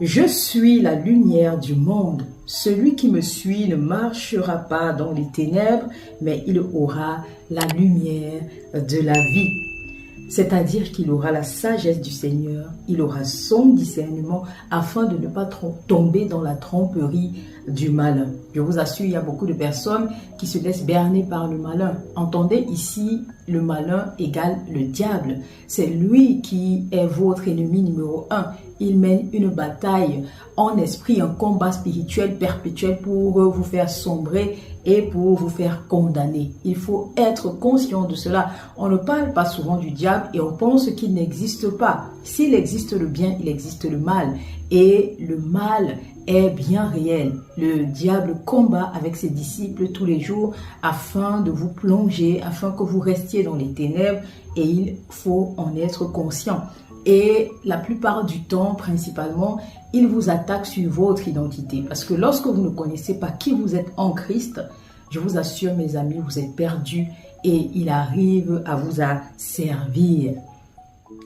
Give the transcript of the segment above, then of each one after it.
Je suis la lumière du monde. Celui qui me suit ne marchera pas dans les ténèbres, mais il aura la lumière de la vie. C'est-à-dire qu'il aura la sagesse du Seigneur, il aura son discernement afin de ne pas tomber dans la tromperie du malin. Je vous assure, il y a beaucoup de personnes qui se laissent berner par le malin. Entendez ici, le malin égale le diable. C'est lui qui est votre ennemi numéro 1. Il mène une bataille en esprit, un combat spirituel perpétuel pour vous faire sombrer et pour vous faire condamner. Il faut être conscient de cela. On ne parle pas souvent du diable et on pense qu'il n'existe pas. S'il existe le bien, il existe le mal. Et le mal est bien réel. Le diable combat avec ses disciples tous les jours afin de vous plonger, afin que vous restiez dans les ténèbres, et il faut en être conscient. Et la plupart du temps, principalement, il vous attaque sur votre identité. Parce que lorsque vous ne connaissez pas qui vous êtes en Christ, je vous assure, mes amis, vous êtes perdus et il arrive à vous asservir.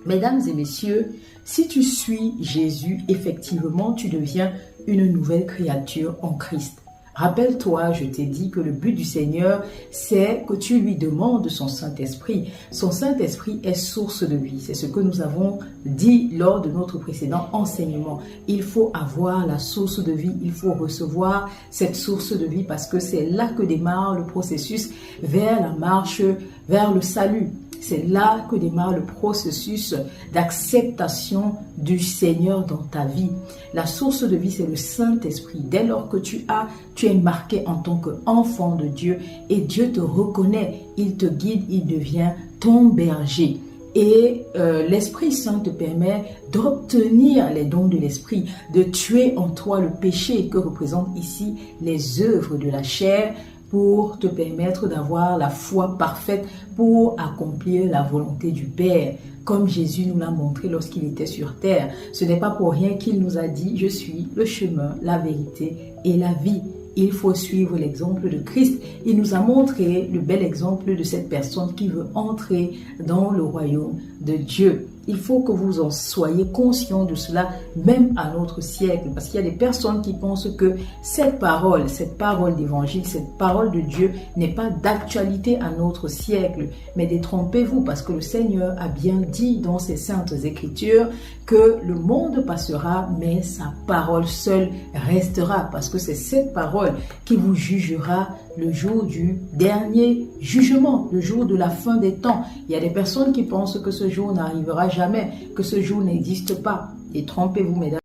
Mesdames et messieurs, si tu suis Jésus, effectivement, tu deviens une nouvelle créature en Christ. Rappelle-toi, je t'ai dit que le but du Seigneur, c'est que tu lui demandes son Saint-Esprit. Son Saint-Esprit est source de vie. C'est ce que nous avons dit lors de notre précédent enseignement. Il faut avoir la source de vie. Il faut recevoir cette source de vie parce que c'est là que démarre le processus vers la marche, vers le salut. C'est là que démarre le processus d'acceptation du Seigneur dans ta vie. La source de vie, c'est le Saint-Esprit. Dès lors que tu es marqué en tant qu'enfant de Dieu et Dieu te reconnaît, il te guide, il devient ton berger. Et l'Esprit Saint te permet d'obtenir les dons de l'Esprit, de tuer en toi le péché que représentent ici les œuvres de la chair, pour te permettre d'avoir la foi parfaite pour accomplir la volonté du Père, comme Jésus nous l'a montré lorsqu'il était sur terre. Ce n'est pas pour rien qu'il nous a dit « Je suis le chemin, la vérité et la vie ». Il faut suivre l'exemple de Christ. Il nous a montré le bel exemple de cette personne qui veut entrer dans le royaume de Dieu. Il faut que vous en soyez conscients de cela, même à notre siècle. Parce qu'il y a des personnes qui pensent que cette parole d'évangile, cette parole de Dieu n'est pas d'actualité à notre siècle. Mais détrompez-vous, parce que le Seigneur a bien dit dans ses saintes écritures que le monde passera, mais sa parole seule restera. Parce que c'est cette parole qui vous jugera le jour du dernier jugement, le jour de la fin des temps. Il y a des personnes qui pensent que ce jour n'arrivera jamais, que ce jour n'existe pas. Détrompez-vous, mesdames.